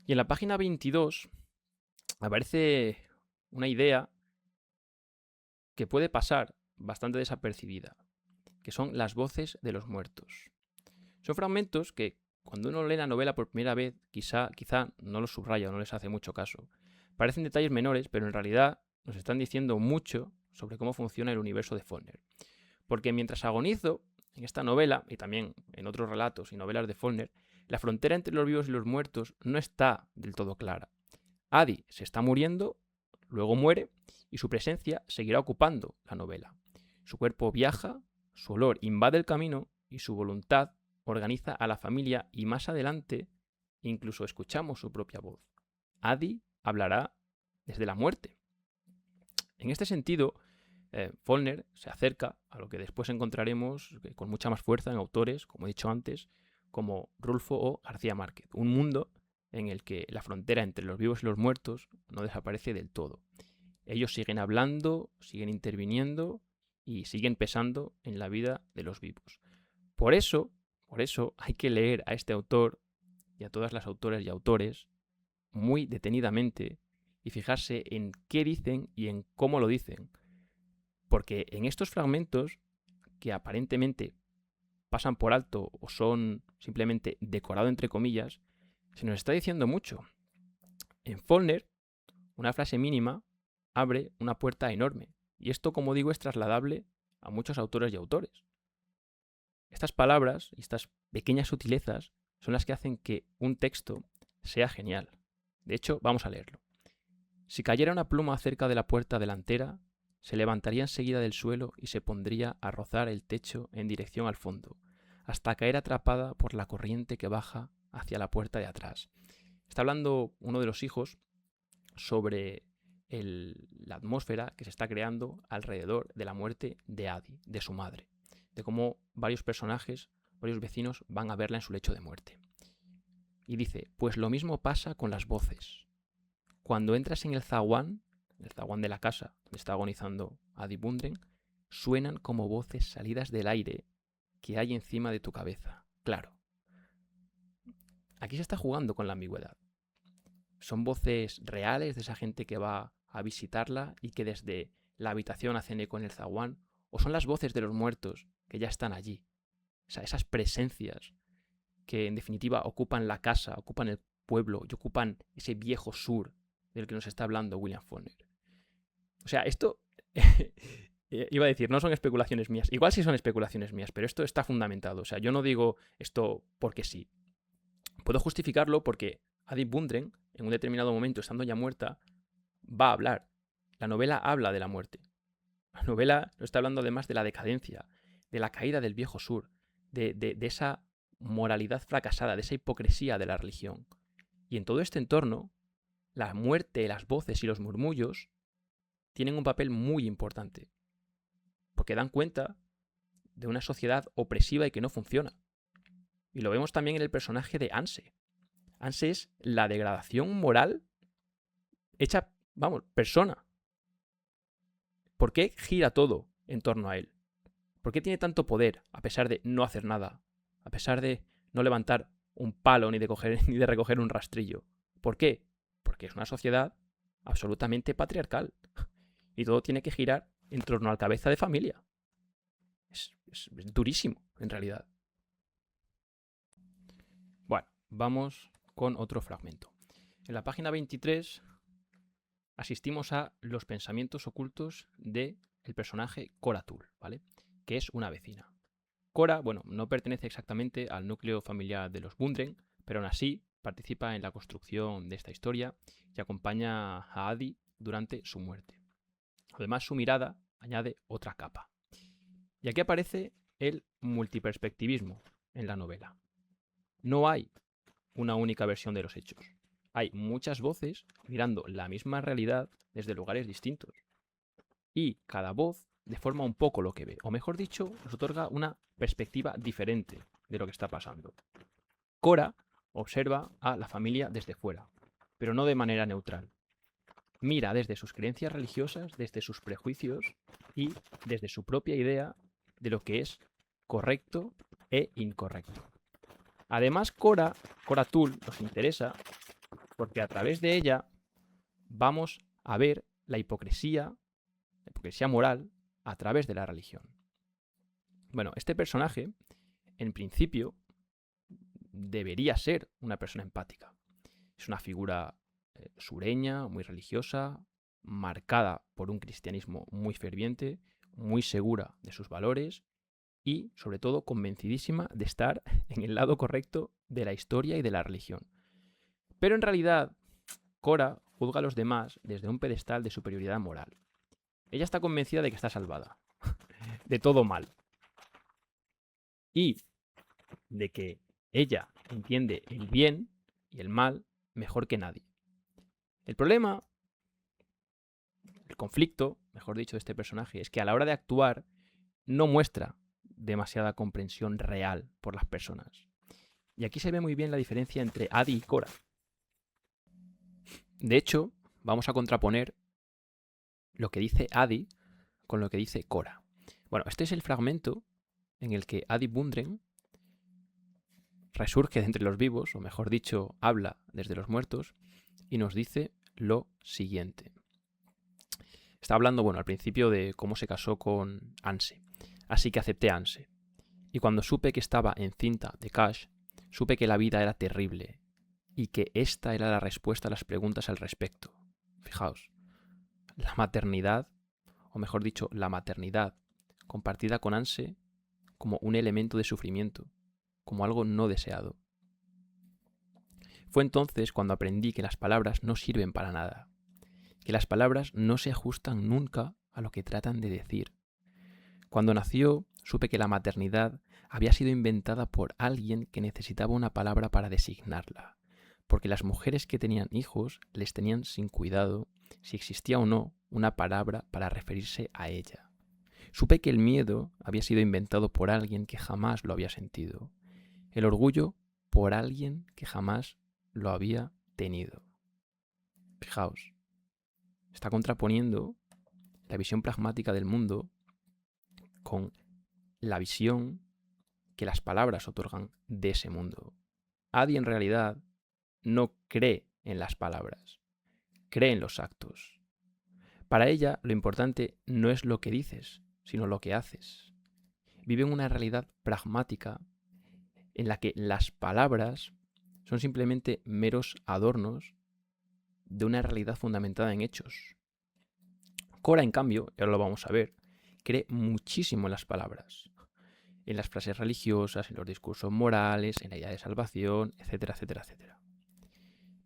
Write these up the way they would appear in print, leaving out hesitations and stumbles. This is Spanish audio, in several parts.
Y en la página 22 aparece una idea que puede pasar bastante desapercibida, que son las voces de los muertos. Son fragmentos que cuando uno lee la novela por primera vez quizá no los subraya o no les hace mucho caso. Parecen detalles menores, pero en realidad nos están diciendo mucho sobre cómo funciona el universo de Faulkner. Porque mientras agonizo, en esta novela, y también en otros relatos y novelas de Faulkner, la frontera entre los vivos y los muertos no está del todo clara. Adi se está muriendo, luego muere, y su presencia seguirá ocupando la novela. Su cuerpo viaja, su olor invade el camino y su voluntad organiza a la familia, y más adelante incluso escuchamos su propia voz. Adi hablará desde la muerte. En este sentido, Faulkner se acerca a lo que después encontraremos con mucha más fuerza en autores, como he dicho antes, como Rulfo o García Márquez. Un mundo en el que la frontera entre los vivos y los muertos no desaparece del todo. Ellos siguen hablando, siguen interviniendo y siguen pesando en la vida de los vivos. Por eso hay que leer a este autor y a todas las autoras y autores muy detenidamente y fijarse en qué dicen y en cómo lo dicen. Porque en estos fragmentos, que aparentemente pasan por alto o son simplemente decorado entre comillas, se nos está diciendo mucho. En Faulkner, una frase mínima abre una puerta enorme. Y esto, como digo, es trasladable a muchos autores y autores. Estas palabras y estas pequeñas sutilezas son las que hacen que un texto sea genial. De hecho, vamos a leerlo. Si cayera una pluma cerca de la puerta delantera, se levantaría enseguida del suelo y se pondría a rozar el techo en dirección al fondo, hasta caer atrapada por la corriente que baja hacia la puerta de atrás. Está hablando uno de los hijos sobre la atmósfera que se está creando alrededor de la muerte de Adi, de su madre, de cómo varios personajes, varios vecinos van a verla en su lecho de muerte. Y dice, pues lo mismo pasa con las voces. Cuando entras en el zaguán de la casa donde está agonizando Adi Bundren, suenan como voces salidas del aire que hay encima de tu cabeza. Claro, aquí se está jugando con la ambigüedad. Son voces reales de esa gente que va a visitarla y que desde la habitación hacen eco en el zaguán, o son las voces de los muertos que ya están allí. O sea, esas presencias que en definitiva ocupan la casa, ocupan el pueblo y ocupan ese viejo sur del que nos está hablando William Faulkner. O sea, esto iba a decir, no son especulaciones mías. Igual sí son especulaciones mías, pero esto está fundamentado. O sea, yo no digo esto porque sí. Puedo justificarlo porque Adi Bundren, en un determinado momento, estando ya muerta, va a hablar. La novela habla de la muerte. La novela nos está hablando además de la decadencia, de la caída del viejo sur, de esa moralidad fracasada, de esa hipocresía de la religión. Y en todo este entorno, la muerte, las voces y los murmullos tienen un papel muy importante, porque dan cuenta de una sociedad opresiva y que no funciona. Y lo vemos también en el personaje de Anse. Anse es la degradación moral hecha, vamos, persona. ¿Por qué gira todo en torno a él? ¿Por qué tiene tanto poder a pesar de no hacer nada? A pesar de no levantar un palo ni de recoger un rastrillo. ¿Por qué? Porque es una sociedad absolutamente patriarcal. Y todo tiene que girar en torno al cabeza de familia. Es durísimo, en realidad. Bueno, vamos con otro fragmento. En la página 23 asistimos a los pensamientos ocultos del personaje Cora Tull, ¿vale? Que es una vecina. Cora, bueno, no pertenece exactamente al núcleo familiar de los Bundren, pero aún así participa en la construcción de esta historia y acompaña a Adi durante su muerte. Además, su mirada añade otra capa. Y aquí aparece el multiperspectivismo en la novela. No hay una única versión de los hechos. Hay muchas voces mirando la misma realidad desde lugares distintos. Y cada voz deforma un poco lo que ve, o mejor dicho, nos otorga una perspectiva diferente de lo que está pasando. Cora observa a la familia desde fuera, pero no de manera neutral. Mira desde sus creencias religiosas, desde sus prejuicios y desde su propia idea de lo que es correcto e incorrecto. Además, Cora Tull nos interesa porque a través de ella vamos a ver la hipocresía moral a través de la religión. Bueno, este personaje, en principio, debería ser una persona empática. Es una figura sureña, muy religiosa, marcada por un cristianismo muy ferviente, muy segura de sus valores y, sobre todo, convencidísima de estar en el lado correcto de la historia y de la religión. Pero en realidad, Cora juzga a los demás desde un pedestal de superioridad moral. Ella está convencida de que está salvada, de todo mal, y de que ella entiende el bien y el mal mejor que nadie. El problema, el conflicto, mejor dicho, de este personaje es que a la hora de actuar no muestra demasiada comprensión real por las personas. Y aquí se ve muy bien la diferencia entre Adi y Cora. De hecho, vamos a contraponer lo que dice Adi con lo que dice Cora. Bueno, este es el fragmento en el que Adi Bundren resurge de entre los vivos, o mejor dicho, habla desde los muertos, y nos dice lo siguiente. Está hablando, bueno, al principio de cómo se casó con Anse. Así que acepté a Anse. Y cuando supe que estaba encinta de Cash, supe que la vida era terrible y que esta era la respuesta a las preguntas al respecto. Fijaos, la maternidad, o mejor dicho, la maternidad compartida con Anse como un elemento de sufrimiento, como algo no deseado. Fue entonces cuando aprendí que las palabras no sirven para nada, que las palabras no se ajustan nunca a lo que tratan de decir. Cuando nació, supe que la maternidad había sido inventada por alguien que necesitaba una palabra para designarla, porque las mujeres que tenían hijos les tenían sin cuidado si existía o no una palabra para referirse a ella. Supe que el miedo había sido inventado por alguien que jamás lo había sentido, el orgullo por alguien que jamás lo había tenido. Fijaos, está contraponiendo la visión pragmática del mundo con la visión que las palabras otorgan de ese mundo. Adi en realidad no cree en las palabras, cree en los actos. Para ella lo importante no es lo que dices, sino lo que haces. Vive en una realidad pragmática en la que las palabras son simplemente meros adornos de una realidad fundamentada en hechos. Cora, en cambio, y ahora lo vamos a ver, cree muchísimo en las palabras, en las frases religiosas, en los discursos morales, en la idea de salvación, etcétera, etcétera, etcétera.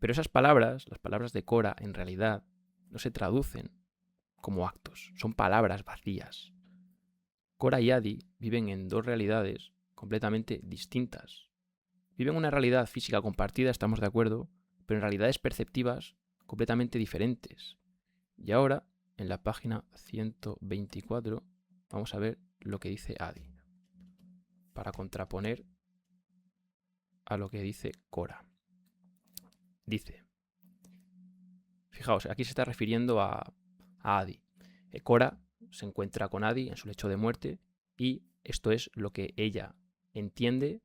Pero esas palabras, las palabras de Cora, en realidad no se traducen como actos, son palabras vacías. Cora y Adi viven en dos realidades completamente distintas. Viven una realidad física compartida, estamos de acuerdo, pero en realidades perceptivas completamente diferentes. Y ahora, en la página 124, vamos a ver lo que dice Adi, para contraponer a lo que dice Cora. Dice, fijaos, aquí se está refiriendo a Adi. Cora se encuentra con Adi en su lecho de muerte y esto es lo que ella entiende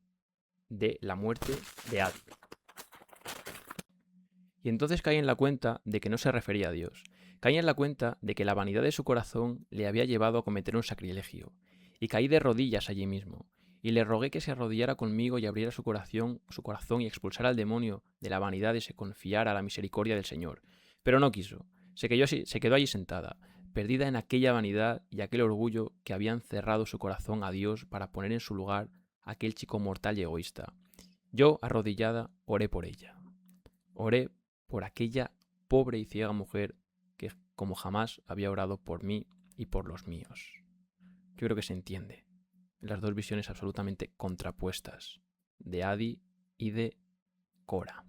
de la muerte de Adi. Y entonces cae en la cuenta de que no se refería a Dios. Caí en la cuenta de que la vanidad de su corazón le había llevado a cometer un sacrilegio, y caí de rodillas allí mismo, y le rogué que se arrodillara conmigo y abriera su corazón y expulsara al demonio de la vanidad y se confiara a la misericordia del Señor. Pero no quiso, se quedó allí sentada, perdida en aquella vanidad y aquel orgullo que habían cerrado su corazón a Dios para poner en su lugar a aquel chico mortal y egoísta. Yo, arrodillada, oré por ella. Oré por aquella pobre y ciega mujer que como jamás había orado por mí y por los míos. Yo creo que se entiende. Las dos visiones absolutamente contrapuestas de Adi y de Cora.